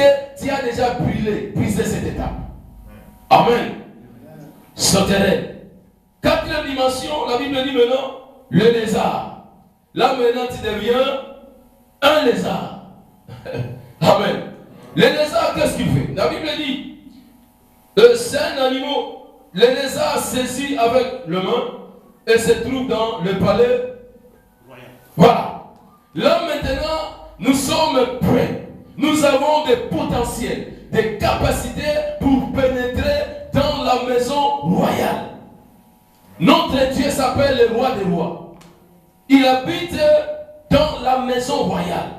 que tu as déjà brisé cette étape. Amen. Sauterelle. Quatrième dimension, la Bible dit maintenant, le lézard. Là maintenant tu deviens un lézard. Amen. Le lézard, qu'est-ce qu'il fait? La Bible dit, c'est un animal, le lézard saisi avec le main et se trouve dans le palais. Voilà. Là maintenant, nous sommes prêts. Nous avons des potentiels, des capacités pour pénétrer dans la maison royale. Notre Dieu s'appelle le roi des rois. Il habite dans la maison royale.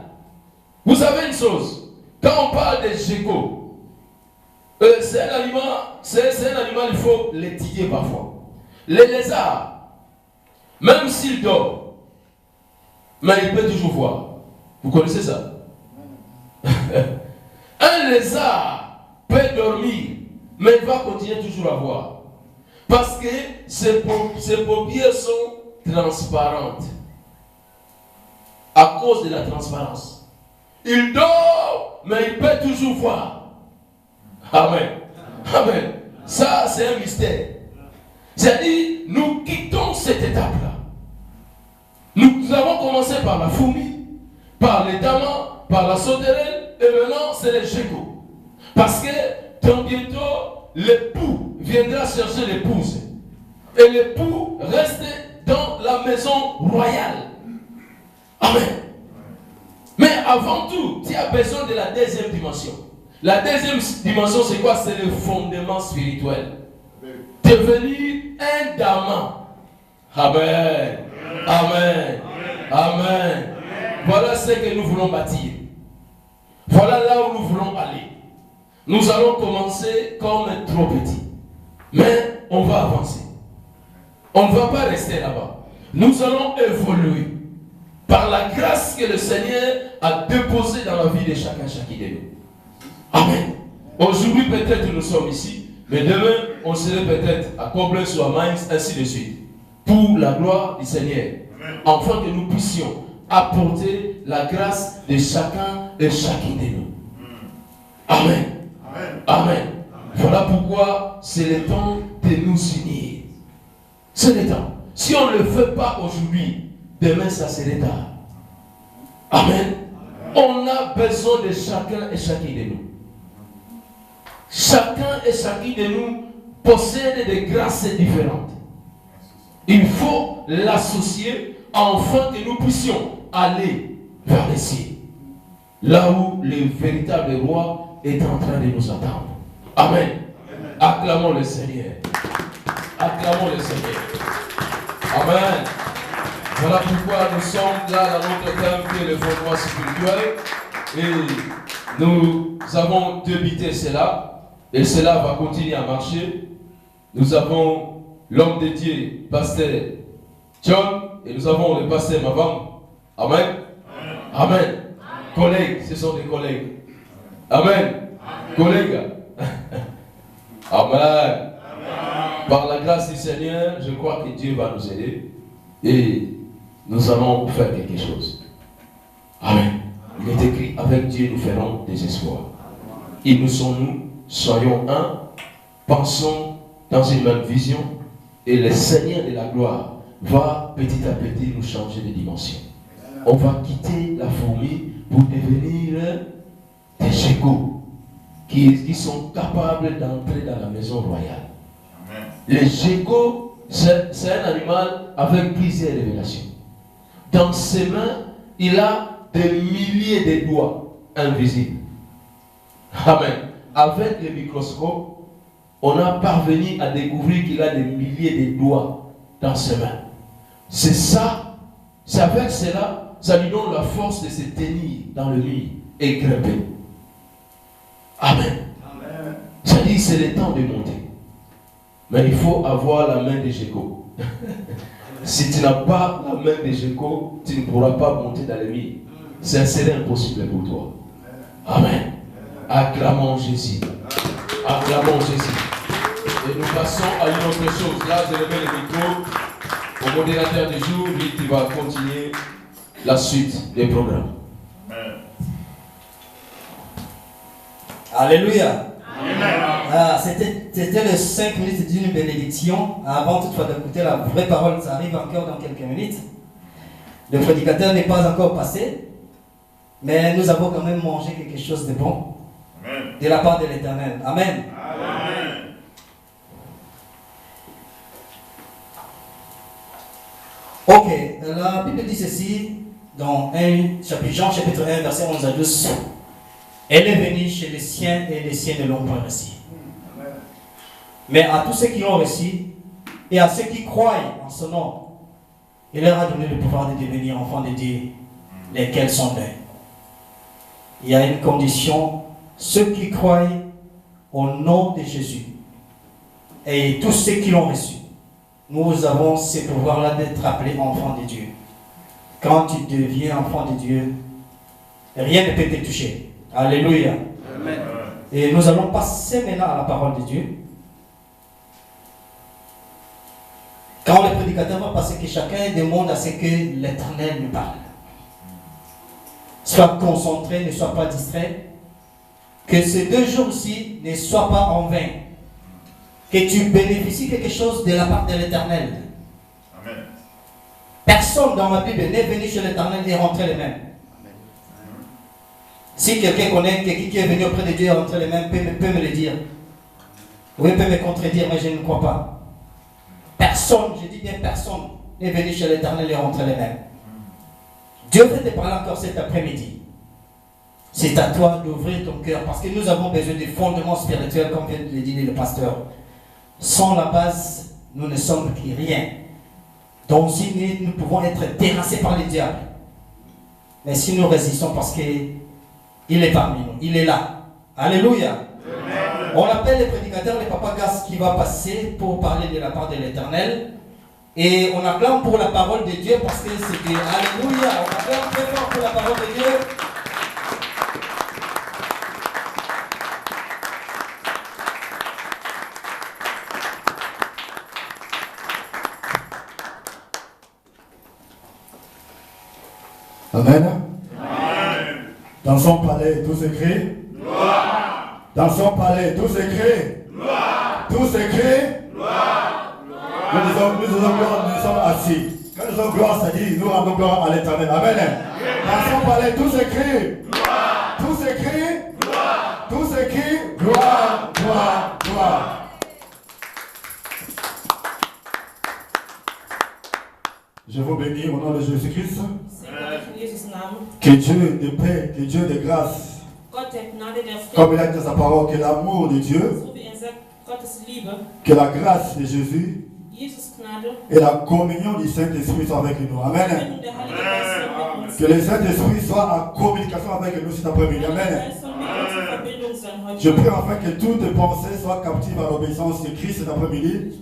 Vous savez une chose, quand on parle de gecko, c'est un animal, il faut l'étudier parfois. Les lézards, même s'il dort, mais il peut toujours voir. Vous connaissez ça? Un lézard peut dormir, mais il va continuer toujours à voir. Parce que ses paupières sont transparentes. À cause de la transparence. Il dort, mais il peut toujours voir. Amen. Amen. Ça, c'est un mystère. C'est-à-dire, nous quittons cette étape-là. Nous avons commencé par la fourmi, par les damas, par la sauterelle, et maintenant, c'est les geckos. Parce que, dans bientôt, l'époux viendra chercher l'épouse. Et l'époux reste dans la maison royale. Amen. Mais avant tout, tu as besoin de la deuxième dimension. La deuxième dimension, c'est quoi? C'est le fondement spirituel. Devenir un dama. Amen. Amen. Amen. Voilà ce que nous voulons bâtir. Voilà là où nous voulons aller. Nous allons commencer comme trop petits. Mais on va avancer. On ne va pas rester là-bas. Nous allons évoluer. Par la grâce que le Seigneur a déposée dans la vie de chacun de nous. Amen. Aujourd'hui, peut-être nous sommes ici, mais demain, on serait peut-être à Koblenz ou à Mainz, ainsi de suite. Pour la gloire du Seigneur. Afin que nous puissions apporter la grâce de chacun et chacune de nous. Amen. Amen. Amen. Voilà pourquoi c'est le temps de nous unir. C'est le temps. Si on ne le fait pas aujourd'hui, demain, ça serait tard. Amen. On a besoin de chacun et chacune de nous. Chacun et chacune de nous possède des grâces différentes. Il faut l'associer afin que nous puissions aller vers les cieux. Là où le véritable roi est en train de nous attendre. Amen. Acclamons le Seigneur. Acclamons le Seigneur. Amen. Voilà pourquoi nous sommes là dans notre thème qui est le fondement spirituel. Et nous avons débuté cela. Et cela va continuer à marcher. Nous avons l'homme de Dieu, pasteur John. Et nous avons le pasteur Mavam. Amen. Amen. Amen. Collègues, ce sont des collègues. Amen. Amen. Collègues. Amen. Amen. Par la grâce du Seigneur, je crois que Dieu va nous aider. Et nous allons faire quelque chose. Amen. Il est écrit, avec Dieu nous ferons des espoirs. Et nous sommes nous, soyons un, pensons dans une même vision, et le Seigneur de la gloire va petit à petit nous changer de dimension. On va quitter la fourmi pour devenir des geckos qui sont capables d'entrer dans la maison royale. Amen. Les geckos, c'est un animal avec plusieurs révélations. Dans ses mains, il a des milliers de doigts invisibles. Amen. Avec le microscope, on a parvenu à découvrir qu'il a des milliers de doigts dans ses mains. C'est ça, c'est avec cela, ça lui donne la force de se tenir dans le mur et grimper. Amen. Amen. Ça dit, c'est le temps de monter. Mais il faut avoir la main de gecko. Si tu n'as pas la main de gecko, tu ne pourras pas monter dans le mur. Ça serait impossible pour toi. Amen. Acclamons Jésus. Acclamons Jésus. Et nous passons à une autre chose. Là, je remets le micro au modérateur du jour, lui qui va continuer la suite des programmes. Alléluia. Ah, c'était les 5 minutes d'une bénédiction. Avant toutefois d'écouter la vraie parole, ça arrive encore dans quelques minutes. Le prédicateur n'est pas encore passé, mais nous avons quand même mangé quelque chose de bon. Amen. De la part de l'Éternel. Amen. Amen. Ok, la Bible dit ceci dans Jean chapitre 1, verset 11 à 12. Elle est venue chez les siens et les siens ne l'ont pas reçue. Mais à tous ceux qui ont reçu et à ceux qui croient en son nom, il leur a donné le pouvoir de devenir enfants de Dieu, lesquels sont nés. Il y a une condition, ceux qui croient au nom de Jésus et tous ceux qui l'ont reçu. Nous avons ce pouvoir-là d'être appelés enfants de Dieu. Quand tu deviens enfant de Dieu, rien ne peut te toucher. Alléluia. Amen. Et nous allons passer maintenant à la parole de Dieu. Quand le prédicateur va passer, que chacun demande à ce que l'Éternel nous parle. Sois concentré, ne sois pas distrait. Que ces 2 jours-ci ne soient pas en vain. Que tu bénéficies quelque chose de la part de l'Éternel. Amen. Personne dans ma Bible n'est venu chez l'Éternel et rentré les mêmes. Si quelqu'un connaît quelqu'un qui est venu auprès de Dieu et rentré les mêmes, peut me le dire. Oui, peut me contredire, mais je ne crois pas. Personne, je dis bien personne, n'est venu chez l'Éternel et rentré les mêmes. Dieu veut te parler encore cet après-midi. C'est à toi d'ouvrir ton cœur parce que nous avons besoin de fondements spirituels, comme vient de le dire le pasteur. Sans la base, nous ne sommes rien. Donc si nous pouvons être terrassés par le diable. Mais si nous résistons parce qu'il est parmi nous, il est là. Alléluia. Amen. On appelle le prédicateur, le papa Gas qui va passer pour parler de la part de l'Éternel. Et on acclame pour la parole de Dieu parce que c'est que Alléluia. On acclame très fort pour la parole de Dieu. Amen. Amen. Dans son palais, tout s'écrit. Gloire. Dans son palais, tout s'écrit. Gloire. Tout s'écrit. Gloire. Nous sommes assis. Quand nous sommes gloire, c'est-à-dire nous rendons gloire à l'Éternel. Amen. Dans son palais, tout s'écrit. Gloire. Tout s'écrit. Gloire. Tout s'écrit. Gloire, gloire, gloire. Je vous bénis au nom de Jésus-Christ. Que Dieu de paix, que Dieu de grâce, comme il a dit dans sa parole, que l'amour de Dieu, que la grâce de Jésus et la communion du Saint-Esprit soient avec nous. Amen. Que le Saint-Esprit soit en communication avec nous cet après-midi. Amen. Je prie enfin que toutes les pensées soient captives à l'obéissance de Christ cet après-midi.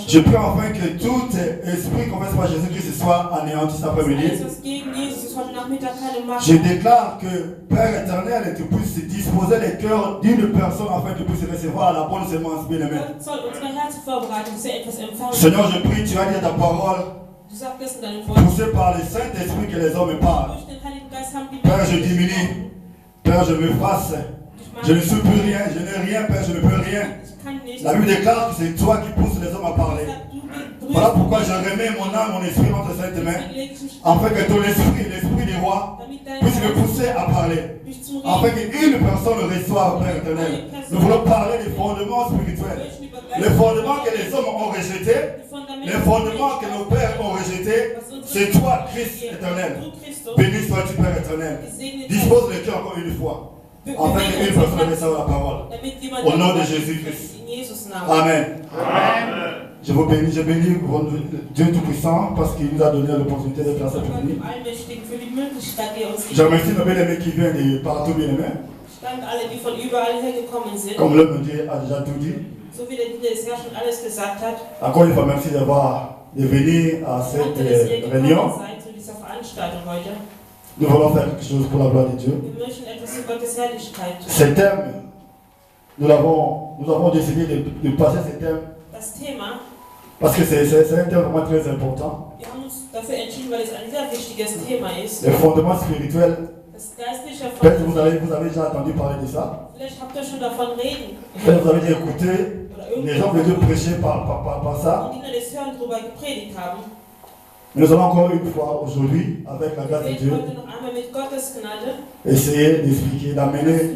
Je prie enfin que tout esprit confessé par Jésus-Christ soit anéanti cet après-midi. Je déclare que Père éternel, tu puisses disposer les cœurs d'une personne afin que puisse recevoir la bonne semence bien-aimée. Seigneur, je prie, tu as dit ta parole, poussé par le Saint-Esprit que les hommes parlent. Père, je diminue. Père, je me fasse. Je ne suis plus rien. Je n'ai rien, Père, je ne peux rien. La Bible déclare que c'est toi qui pousses les hommes à parler. Voilà pourquoi je remets mon âme, mon esprit entre cette main, afin que ton esprit, l'esprit des rois, puisse me pousser à parler. Afin qu'une personne le reçoive, Père éternel. Nous voulons parler des fondements spirituels. Les fondements que les hommes ont rejetés, les fondements que nos pères ont rejetés, c'est toi, Christ éternel. Béni sois-tu, Père éternel. Dispose le cœur encore une fois, afin qu'une personne reçoive la parole. Au nom de Jésus-Christ. Amen. Amen. Je vous bénis, je bénis Dieu Tout-Puissant parce qu'il nous a donné l'opportunité d'être là cette nuit. Je remercie nos bien-aimés qui viennent de partout bien-aimés. Comme l'homme de Dieu a déjà tout dit. Encore une fois, merci de venir à cette réunion. Nous voulons faire quelque chose pour la gloire de Dieu. Ce thème, nous avons décidé de passer ce thème parce que c'est un thème vraiment très important. Le fondement spirituel Peut-être que vous avez déjà entendu parler de ça. Peut-être que vous avez déjà écouté les gens de Dieu prêcher par ça. Mais nous allons encore une fois aujourd'hui, avec la grâce de Dieu, essayer d'expliquer, d'amener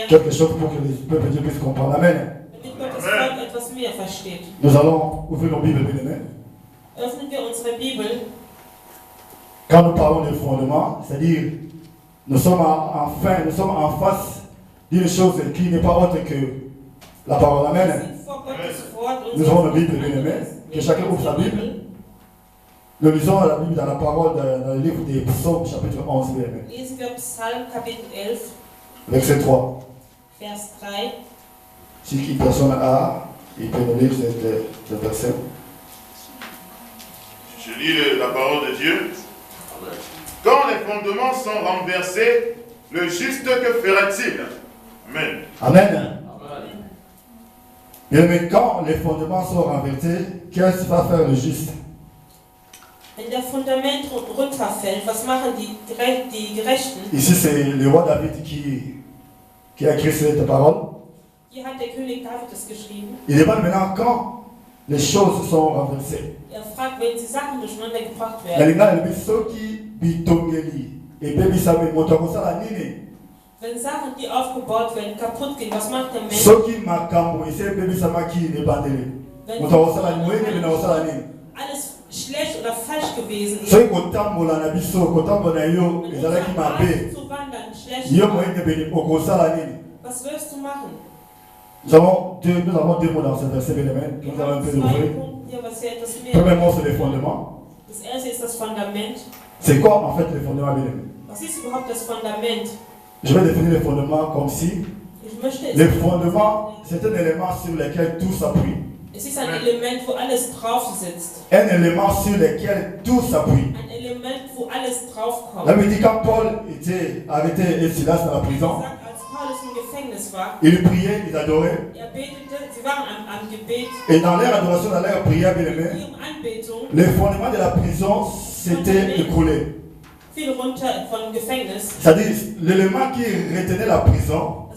quelque chose pour que les peuples de Dieu puissent comprendre. Amen. Nous allons ouvrir nos Bibles, bien aimés. Quand nous parlons de fondement, c'est-à-dire nous sommes en face d'une chose qui n'est pas autre que la parole. Amen. Nous avons nos Bibles, bien aimés, que chacun ouvre sa Bible. Nous lisons la Bible dans la parole, dans le livre des Psaumes, chapitre 11, bien aimé. Verset 3. Si une personne a, il peut nous lire ce verset. Je lis la parole de Dieu. Quand les fondements sont renversés, le juste que fera-t-il? Amen. Amen. Bien aimé, quand les fondements sont renversés, qu'est-ce que va faire le juste? Wenn der Fundament runterfällt, was machen die Gerechten? Ici, c'est le roi David qui a écrit cette parole. Hier hat der König David es geschrieben. Il demande maintenant quand les choses sont renversées. Fragt, wenn sie Sachen durcheinander gebracht werden. Wenn Sachen, die aufgebaut werden, kaputt gehen, was macht der Mensch? Wenn alles schlecht oder falsch gewesen ist. Wenn zu wandern schlecht ist. Was wirst du machen? Nous avons deux mots dans ce verset, bien aimé. Nous allons un peu l'ouvrir. Premièrement, c'est les fondements. C'est quoi en fait les fondements, bien aimé? Je vais définir les fondements comme si les fondements, c'est un élément sur lequel tout s'appuie. Es ist ein Element, wo alles drauf sitzt. Un élément sur lequel tout s'appuie. Ein Element, wo alles drauf kommt. La Bible dit quand Paul était arrêté et Silas dans la prison, ils priaient, ils adoraient. Et dans leur adoration, dans leur prière, bien aimé, les fondements de la prison s'étaient écroulés. C'est-à-dire, l'élément qui retenait la prison,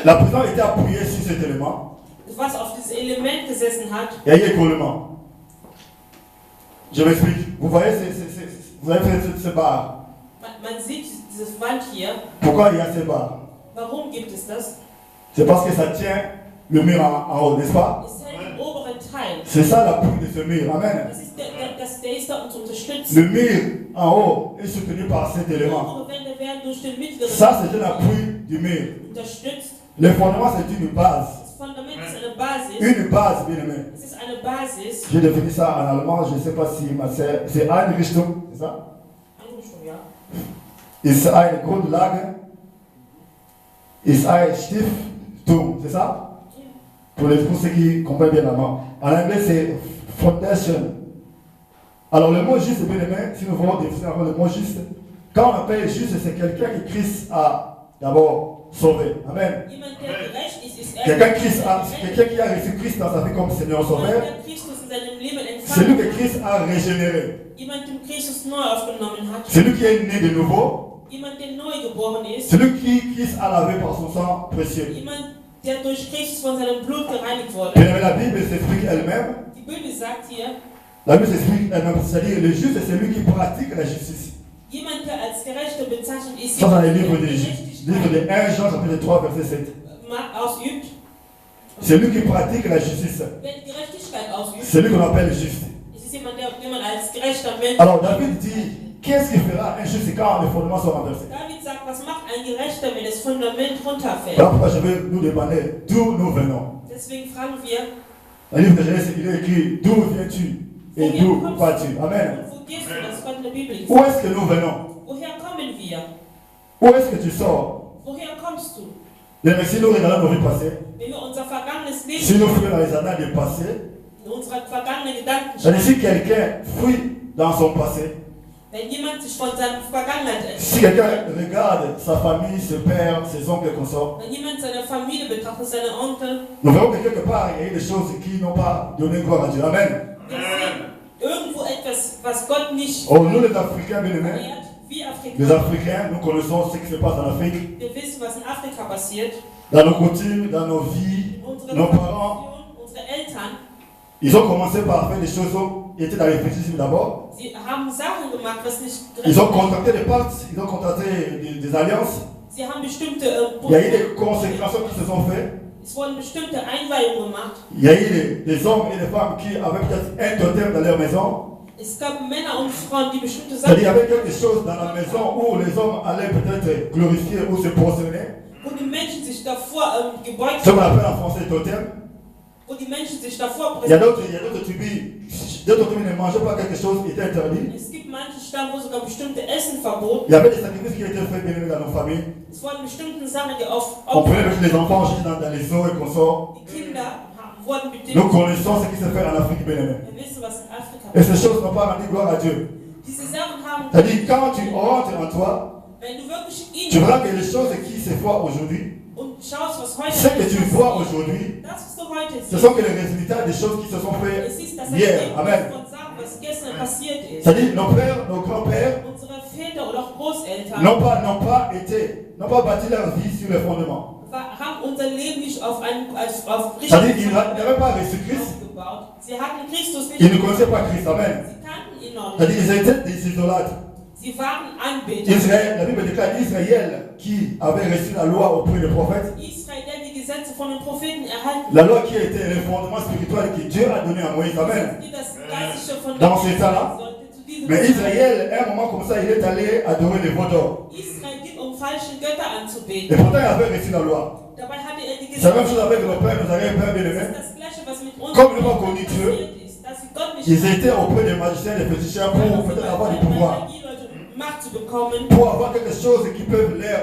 la prison était appuyée sur cet élément. Et il y a eu écroulement. Je m'explique. Vous voyez, vous avez fait ce bar. Pourquoi il y a ce bar? C'est parce que ça tient le mur en haut, n'est-ce pas? C'est ça l'appui de ce mur. Amen. Le mur en haut est soutenu par cet élément. Ça, c'est un appui du mur. Le fondement, c'est une base. Une base, bien aimé. J'ai défini ça en allemand, je ne sais pas si ma sœur. C'est Einrichtung, c'est ça? Ist eine Grundlage, ist ein Stiftung, c'est ça? Pour ceux qui comprennent bien l'allemand. En anglais, c'est foundation. Alors, le mot juste, bien aimé, si nous voulons définir le mot juste, quand on appelle juste, c'est quelqu'un que Christ a d'abord sauvé. Amen. Quelqu'un qui a reçu Christ dans sa vie comme Seigneur Sauveur, c'est lui que Christ a régénéré. C'est lui qui est né de nouveau. C'est lui qui Christ a lavé par son sang précieux. Der durch Christus von seinem Blut gereinigt wurde. La Bible s'explique elle-même. Die Bibel sagt hier, la Bible s'explique elle-même, c'est-à-dire le juste, c'est celui qui pratique la justice. Jemand, der als Gerechter bezeichnet ist, ça dans le livre de 1 Jean, chapitre 3, verset 7. Ausübt. C'est lui qui pratique la justice. C'est lui qu'on appelle juste. Alors David dit, qu'est-ce qui fera un juste quand les fondements sont renversés? David sagt, was macht ein Gerechter, wenn das Fundament runterfällt? Alors pourquoi je vais nous demander d'où nous venons? Deswegen fragen wir. Dans le livre de Genèse, il est écrit d'où viens-tu et d'où vas-tu? Amen. Où est-ce que nous venons? Woher kommen wir? Où est-ce que tu sors? Woher kommst du? Mais si nous regardons nos vies passées, Wenn wir unser vergangenes Leben, si nous fouillons dans les annales du passé, si quelqu'un fouille dans son passé, si quelqu'un regarde sa famille, ses pères, ses oncles et consorts, nous verrons que quelque part il y a eu des choses qui n'ont pas donné gloire à Dieu. Amen. Irgendwo etwas, was Gott nicht Oh, nous les Africains, bien aimés, verehrt, wie les Afrikaner. Africains, nous connaissons ce qui se passe en Afrique, Wir wissen, was in Afrika passiert. dans nos coutumes, dans nos vies, Unsere nos parents. Tradition, unsere Eltern, Ils ont commencé par faire des choses qui étaient dans le fétichisme d'abord. sie haben Sachen gemacht, was nicht Ils ont contracté des pactes, ils ont contracté des alliances. Sie haben bestimmte Il y a eu des consécrations qui se sont faites. es wurden bestimmte Einweihungen gemacht. Il y a eu des hommes et des femmes qui avaient peut-être un totem dans leur maison. Es gab Männer und Frauen, die bestimmte C'est-à-dire, il y Sachen, avait quelque chose dans la maison où les hommes allaient peut-être glorifier ou se prosterner. wo die Menschen sich davor gebeugt Ce qu'on haben, appelle en français totem. wo die Menschen sich davor Il y a präsentieren. d'autres tribus. D'autres tribus ne mangeaient pas quelque chose qui était interdit. Es gibt manche Stämme, wo sogar bestimmte Essen verboten. Il y avait des sacrifices qui étaient faits bien aimés dans nos familles. Es wurden bestimmte Sachen, die auf On prenait même les enfants jetés dans les eaux et qu'on sort. die Kinder wurden Nous bedingt. connaissons ce qui se fait en Afrique, bien aimé. Wir wissen, was in Afrika Et ces passiert. choses n'ont pas rendu gloire à Dieu. Diese Sachen haben, C'est-à-dire, quand tu rentres en toi, wenn du wirklich tu ihn verras que les choses qui se font aujourd'hui, und schaust, was heute ce que tu passiert, vois aujourd'hui, das, was du heute ce siehst, sont que les résultats des choses qui se sont faites es ist das hier. Ergebnis Amen. von Sachen, was gestern passiert ist. C'est-à-dire, nos pères, nos grands-pères Unsere Väter oder auch Großeltern n'ont pas bâti leur vie sur les fondements. haben unser Leben nicht auf C'est-à-dire, ils n'avaient pas reçu Christ. aufgebaut. Sie hatten Christus nicht. Ils ne connaissaient pas Christ. Amen. Sie kannten ihn noch nicht. C'est-à-dire, ils étaient des idolâtres. Sie waren Anbeter. Israël, la Bible déclare Israël qui avait reçu la loi auprès des prophètes. Israel, der die Gesetze von den Propheten erhalten La loi qui était le fondement spirituel que Dieu a donné à Moïse. Amen. die das geistliche von Dans ces temps-là, sollte zu diesem Mais Zeit. Israël, à un moment comme ça, il est allé adorer les veaux d'or. Israel ging, falsche Götter Et anzubeten. pourtant, il avait reçu la loi. Dabei hatte die C'est la même Gesetze. chose avec nos pères, nos arrière-pères Das bien-aimés. ist das Gleiche, was mit uns Comme ils n'ont pas connu Dieu, passiert ist, dass sie Gott nicht Ils étaient auprès des magiciens, des féticheurs pour peut-être avoir du pouvoir. Macht zu bekommen, Pour avoir quelque chose qui peut leur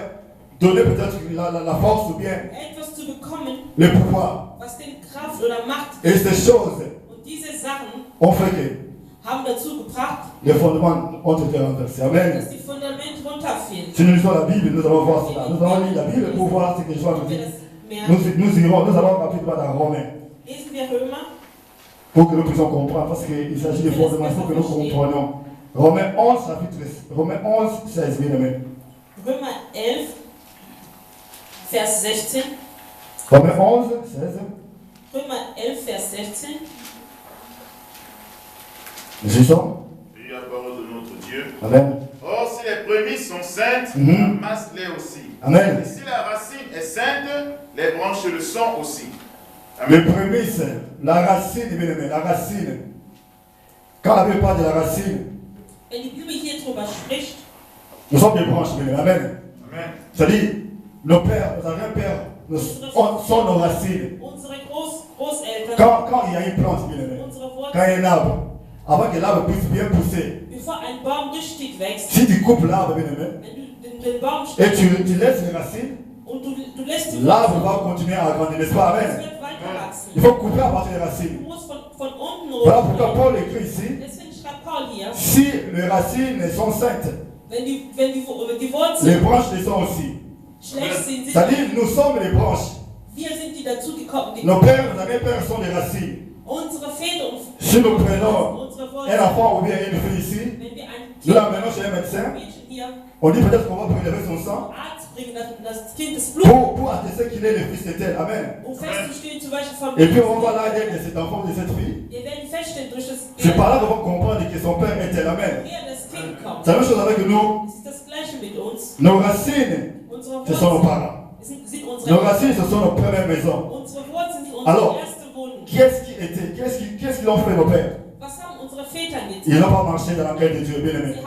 donner peut-être la force ou bien etwas zu bekommen, le pouvoir. was den Kraft oder Macht Et gibt. ces choses Und diese Sachen ont fait que haben dazu gebracht, les fondements ont été renversés. Amen. dass die Fundamente runterfielen. Si nous lisons la Bible, nous allons voir cela. Nous allons lire la Bible pour voir ce que Jean nous Wir dit. das merken. Nous allons rapidement dans Romains Lesen wir Römer, pour que nous puissions comprendre parce qu'il s'agit des fondements, il faut que nous comprenions. Romains 11, chapitre Romains 11, 16, bien aimé. Römer 11, Vers 16. Romains 11, 16. Römer 11, Vers 16. Nous lisons. Et la parole de notre Dieu. Amen. Or, si les prémices sont saintes, Mhm. amasse-les aussi. Amen. Et si la racine est sainte, les branches le sont aussi. Les Amen. prémices, la racine, bien aimé, la racine. Quand la Bible parle de la racine, Wenn die Bibel hier drüber spricht, nous sommes des branches, bien aimé. Amen. Amen. C'est-à-dire, nos pères, nos arrière-pères sont nos racines. unsere Großeltern, Quand il y a une plante, bien aimé, unsere quand il y a Wurzeln, un arbre, avant que l'arbre puisse bien pousser, bevor ein Baum richtig wächst, si tu coupes l'arbre, bien aimé, wenn du den Baum et schneidest tu laisses les racines, und du lässt die l'arbre Wurzeln, va continuer à grandir, n'est-ce pas? es Amen. wird weiter wachsen. Il faut couper à partir des racines. Du musst von unten Voilà pourquoi runter. Paul écrit ici, Deswegen schreibt Paul hier, si les racines sont saintes, wenn die les Wurzeln branches le sont aussi. schlecht sind, C'est-à-dire, nous sommes les branches. wir sind die dazu gekommen. Nos pères, nos arrière-pères sont les racines. Unsere Väter und Si nous prenons unsere un Wurzeln, enfant ou bien une fille ici, wenn wir ein nous Kind, l'amenons chez un médecin, ein Mädchen hier on dit peut-être qu'on va prélever son sang Arzt bringen, das Kind das Blut, pour attester qu'il est le fils d'Étel. Amen. um festzustellen, zu welcher Et puis Familie on va l'ADN de cet enfant ou de cette fille. wir werden feststellen durch das C'est par là qu'on va comprendre que son père est tel. Amen. woher das Kind kommt. C'est la même chose avec nous. Es ist das Gleiche mit uns. Nos racines, Unsere ce sont nos Wurzeln parents. sind Nos unsere racines, ce sont nos premières maisons. Unsere Wurzeln sind Alors, unsere erste Wohnung. Qu'est-ce qu'ils ont fait, nos pères? Was haben unsere Väter Ils getan? n'ont pas marché dans la gueule de Dieu, bien aimé. Sie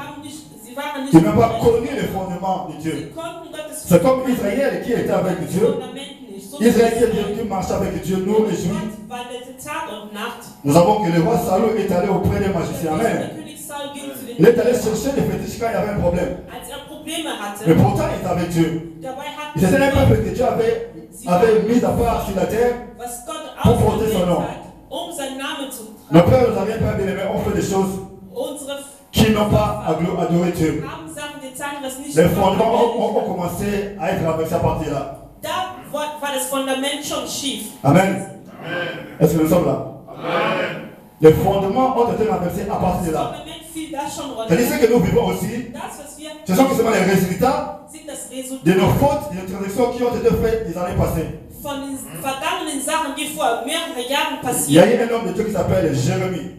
waren nicht Ils n'ont pas connu les fondements de Dieu. Sie konnten Gottes C'est comme Israël qui était avec Dieu. Fundament nicht. So Israël wie qui marchait avec Dieu, nous les Juifs. Gott wandelte Tag und Nacht. Nous savons que le roi Salomon est allé auprès des magiciens. Amen. Der König Saul ging zu den Il est allé chercher des fétiches quand il y avait un problème. Als Probleme Mais hatte, pourtant, il était avec Dieu. dabei hatten C'était un sie peuple que Dieu avait mis à part sur la terre. was Gott Pour porter son ausgewählt nom. hat, seinen Namen zu Nos tragen. pères, nos arrière-pères bien-aimés ont fait des choses Unsere qui n'ont pas adoré Dieu. haben Sachen getan, was nicht Les fondements Gott ont commencé à être avec sa partie-là. Da war das Fundament schon schief. Amen. Amen. Est-ce que nous sommes là? Amen. Les fondements ont été renversés à partir de là. C'est-à-dire ce que nous vivons aussi, ce sont seulement les résultats de nos fautes, de nos transactions qui ont été faites les années passées. Il y a eu un homme de Dieu qui s'appelle Jérémie.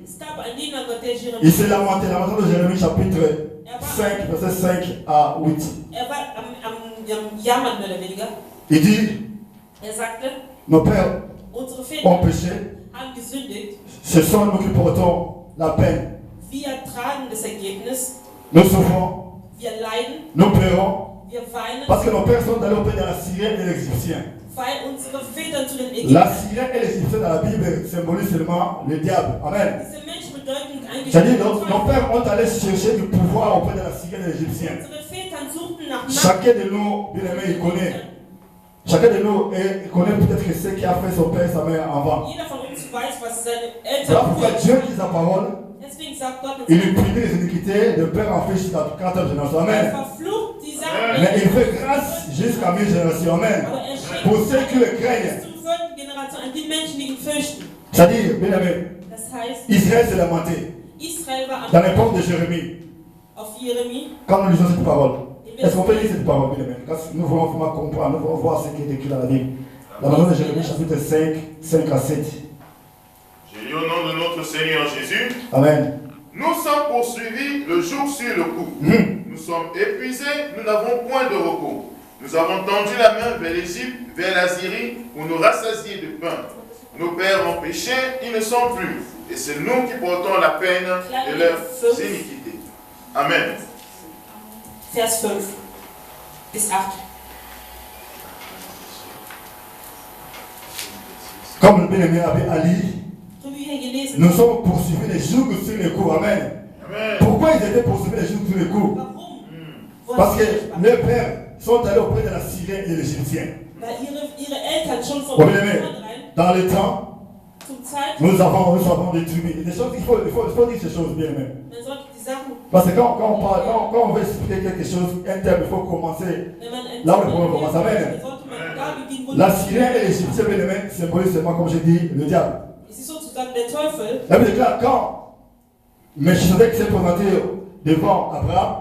Il s'est lamenté, lamentation de Jérémie chapitre 5, verset 5 à 8. Il dit, nos pères ont péché, ce sont nous qui portons la peine. Nous souffrons, nous pleurons, parce que nos pères sont allés auprès de la Syrienne et de l'Égyptien. La Syrienne et l'Égyptien dans la Bible symbolisent seulement le diable. Amen. C'est-à-dire nos pères ont allé chercher du pouvoir auprès de la Syrienne et de l'Égyptien. Chacun de nous, bien aimé, il connaît. Chacun de nous connaît peut-être ce qui a fait son père et sa mère avant. Voilà pourquoi Dieu dit sa parole. Il lui punit les iniquités de père en fils jusqu'à 4e génération. Amen. Mais il fait grâce jusqu'à 1000 générations. Amen. Pour ceux qui le craignent. C'est-à-dire, bien aimé, Israël s'est lamenté. Dans l'époque de Jérémie. Quand nous lisons cette parole. Est-ce qu'on peut lire cette parole, bien aimé? Nous voulons vraiment comprendre, nous voulons voir ce qui est écrit dans la Bible. La parole de Jérémie, chapitre 5 à 7. J'ai lu au nom de notre Seigneur Jésus. Amen. Nous sommes poursuivis le jour sur le coup. Nous sommes épuisés, nous n'avons point de repos. Nous avons tendu la main vers l'Égypte, vers la Syrie, pour nous rassasier de pain. Nos pères ont péché, ils ne sont plus. Et c'est nous qui portons la peine de leurs iniquités. Amen. Vers 5 bis 8. Comme le bien-aimé Abbé Ali, nous sommes poursuivis les jours sur les coups. Amen. Amen. Pourquoi ils étaient poursuivis les jours sur les coups? Parce que leurs pères sont allés auprès de la Syrienne et de l'Égyptien. Dans le temps, nous avons des tribus. Des choses, il faut dire ces choses bien même. Parce que quand on veut expliquer quelque chose, un terme, il faut commencer là où le problème commence. Amen. La Syrienne et l'Égyptien, bien aimé, symbolisent seulement, comme j'ai dit, le diable. La Bible déclare quand Melchisedec s'est présenté devant Abraham,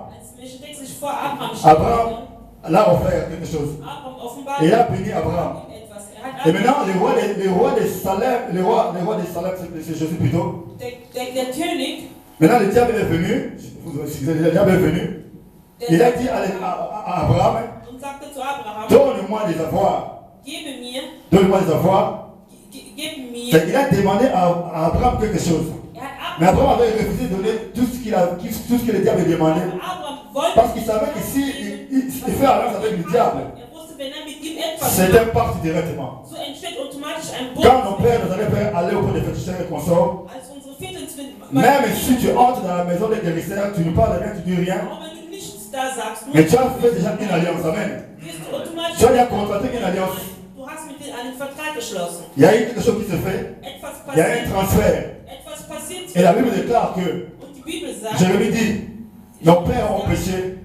Abraham l'a offert quelque chose. Et il a béni Abraham. Et maintenant, le roi de Salem, c'est Jésus plutôt. Maintenant, le diable est venu. Le diable est venu. Il a dit à Abraham, donne-moi des avoirs. Donne-moi des avoirs. Il a demandé à Abraham quelque chose. Mais Abraham avait refusé de donner tout ce que le diable lui demandait. Parce qu'il savait que s'il fait alliance avec le diable, c'est un pacte directement. Quand nos pères nous allaient aller auprès des féticheurs et consorts, même si tu entres dans la maison des guérisseurs, tu ne parles rien, tu ne dis rien. Mais tu as fait déjà une alliance, amen. Tu as déjà contracté une alliance. Il y a eu quelque chose qui se fait. Il y a un transfert. Et la Bible déclare que Jérémie dit, nos pères ont péché.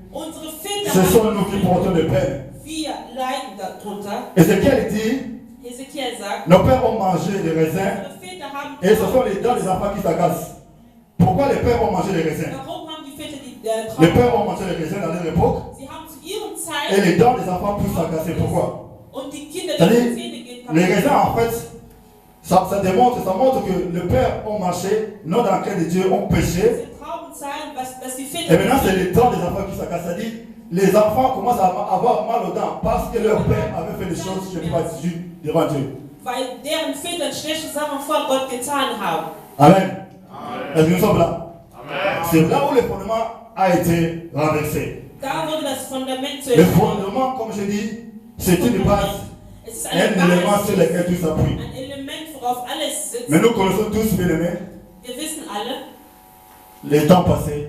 Ce sont nous qui portons les peines. Ézéchiel dit, nos pères ont mangé des raisins et ce sont les dents des enfants qui s'agacent. Pourquoi les pères ont mangé les raisins? Les pères ont mangé les raisins dans leur époque et les dents des enfants poussent s'agacer. Pourquoi? C'est-à-dire, les raisins en fait, ça montre que les pères ont marché, non dans la crainte de Dieu, ont péché. Et maintenant c'est les dents des enfants qui s'agacent. C'est-à-dire, les enfants commencent à avoir mal aux dents parce que leur père avait fait des choses qui n'étaient pas justes devant Dieu. Amen. Est-ce que nous sommes là? C'est là où le fondement a été renversé. Le fondement, comme je dis, c'est une base, un élément sur lequel tout s'appuie. Mais nous connaissons tous, bien aimés, les temps passés,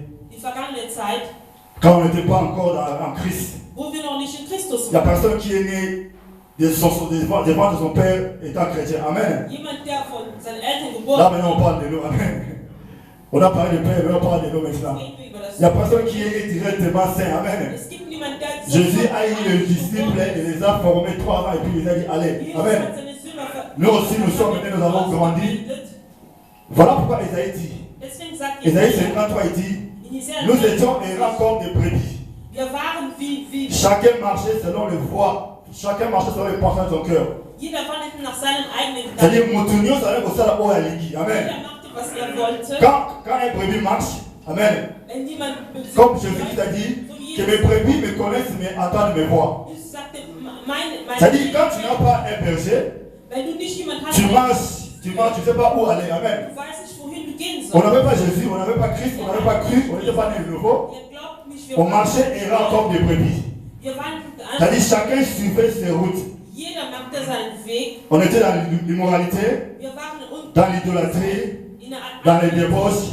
quand on n'était pas encore en Christ. Il y a personne qui est né devant de son père étant chrétien. Amen. Là maintenant on parle de nous. Amen. On a parlé de père, mais on parle de nous maintenant. Il n'y a personne qui est né directement saint. Amen. Jésus a eu les disciples et les a formés 3 ans et puis il a dit allez. Amen. Nous aussi nous sommes maintenant, nous avons grandi. Voilà pourquoi Esaïe dit. Esaïe 53, il dit, nous étions errants comme des brebis. Chacun marchait selon les voies. Chacun marchait selon les pensées de son cœur. C'est-à-dire, Moutounio, ça veut dire au Aligi. Amen. Quand un brebis marche, amen. Comme Jésus a dit, que mes brebis me connaissent, mais entendent mes voix. C'est-à-dire, quand tu n'as pas un berger, tu marches, tu ne sais pas où aller. Amen. On n'avait pas Jésus, on n'avait pas Christ, on n'avait pas cru, on n'était pas né de nouveau. On marchait errant comme des brebis. C'est-à-dire, chacun suivait ses routes. On était dans l'immoralité, dans l'idolâtrie, dans les débauches,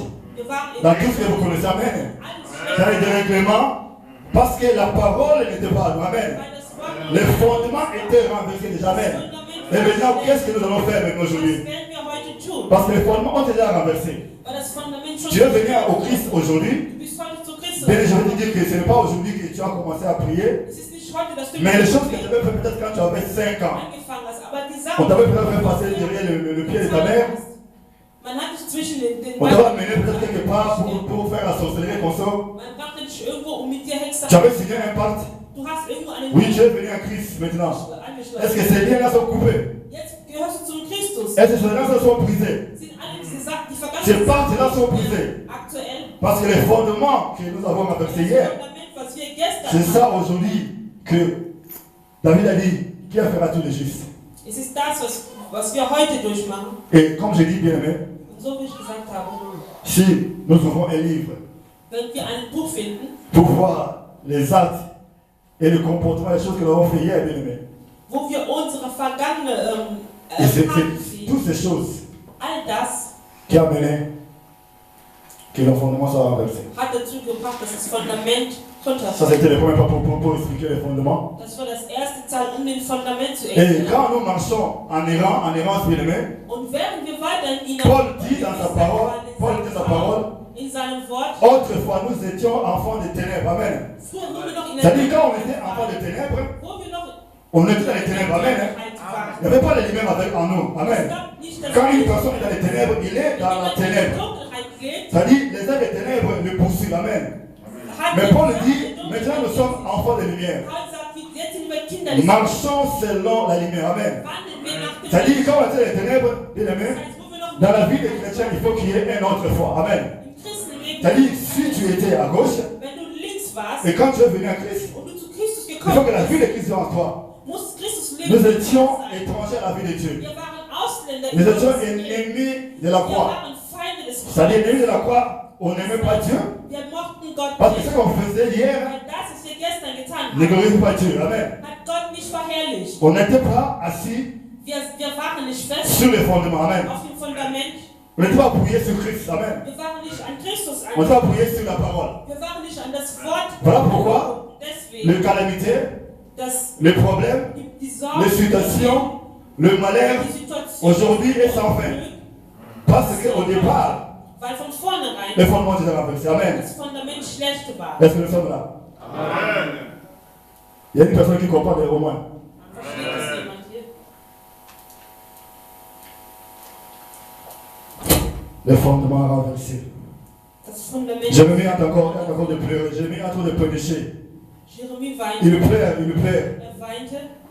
dans tout ce que vous connaissez. Amen. Dans les dérèglements, parce que la parole n'était pas à nous. Amen. Les fondements étaient renversés déjà. Amen. Et maintenant, qu'est-ce que nous allons faire maintenant aujourd'hui? Parce que les fondements ont déjà renversés. Tu es venu au Christ aujourd'hui. Mais je veux te dire que ce n'est pas aujourd'hui que tu as commencé à prier. Mais les choses que tu avais fait peut-être quand tu avais 5 ans. On t'avait peut-être fait passer derrière le pied de ta mère. On t'avait amené peut-être quelque part pour faire la sorcellerie comme ça. Tu avais signé un pacte. Oui, tu es venu à Christ maintenant. Est-ce que ces liens-là sont coupés? Est-ce que ces liens-là sont brisés? Ces pactes-là sont brisés. Parce que les fondements que nous avons renversés hier, c'est ça aujourd'hui que David a dit, qui fera tous les justes. Et comme je dis bien aimé, si nous ouvrons un livre pour voir les actes et le comportement des choses que nous avons fait hier, bien aimé, et c'est toutes ces choses qui ont mené que le fondement soit renversé. Ça, c'était le premier pas pour expliquer les fondements. Et quand nous marchons en errance, bien aimé, Paul dit dans sa parole, autrefois nous étions enfants des ténèbres. Amen. C'est-à-dire quand on était enfants des ténèbres, on était dans les ténèbres. Amen. Il n'y avait pas de lumière en nous. Amen. Quand une personne est dans les ténèbres, il est dans la ténèbre. C'est-à-dire les œuvres des ténèbres le poursuivent. Amen. Mais Paul dit, maintenant nous sommes enfants de lumière. Nous marchons selon la lumière. Amen. C'est-à-dire quand on est dans les ténèbres, bien aimé, dans la vie des chrétiens, il faut qu'il y ait un autre foi. Amen. C'est-à-dire, si tu étais à gauche, et quand tu es venu à Christ, il faut que la vie de Christ soit en toi. Nous étions étrangers à la vie de Dieu. Nous étions ennemis de la croix. C'est-à-dire, ennemis de la croix, on n'aimait pas Dieu. Parce que ce qu'on faisait hier ne glorifie pas Dieu. Amen. On n'était pas assis sur les fondements. Amen. On n'était pas appuyé sur Christ. Amen. On n'était pas appuyé sur la parole. Voilà pourquoi les calamités, les problèmes, les situations, le malheur aujourd'hui est sans fin. Parce qu'au départ, les fondements sont renversés. Amen. Est-ce que nous sommes là? Amen. Il y a une personne qui comprend les Romains. Les fondements renversés. Je me mets encore de pleurer. Je me mets en train de pécher. Il pleure.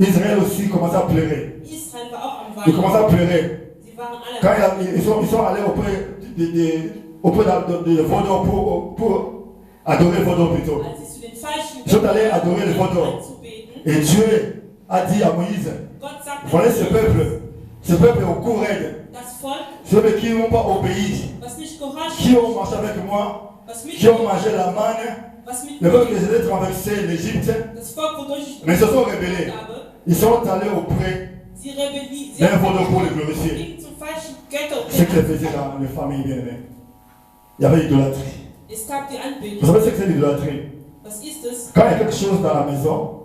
Israël aussi commence à pleurer. Il commence à pleurer. Quand ils sont allés auprès de Vaudor pour adorer Vaudor plutôt. Ils sont allés adorer le Vaudor. Et Dieu a dit à Moïse, voilà ce peuple au cou raide. Ceux qui n'ont pas obéi, qui ont marché avec moi, qui ont mangé la manne, le peuple que j'ai traversé l'Égypte, mais se sont rebellés. Ils sont allés auprès d'un Vaudor pour le glorifier. Ce qu'ils faisaient dans les familles bien-aimées. Il y avait l'idolâtrie. Vous savez ce que c'est l'idolâtrie? Quand il y a quelque chose dans la maison,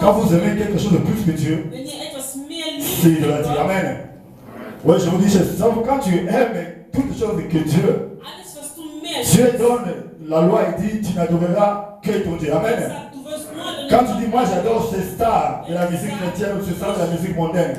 quand vous aimez quelque chose de plus que Dieu, c'est l'idolâtrie. Amen. Oui, je vous dis, quand tu aimes toutes choses que Dieu, Dieu donne la loi et dit, tu n'adoreras que ton Dieu. Amen. Quand tu dis, moi j'adore ces stars de la musique chrétienne ou ces stars de la musique mondaine,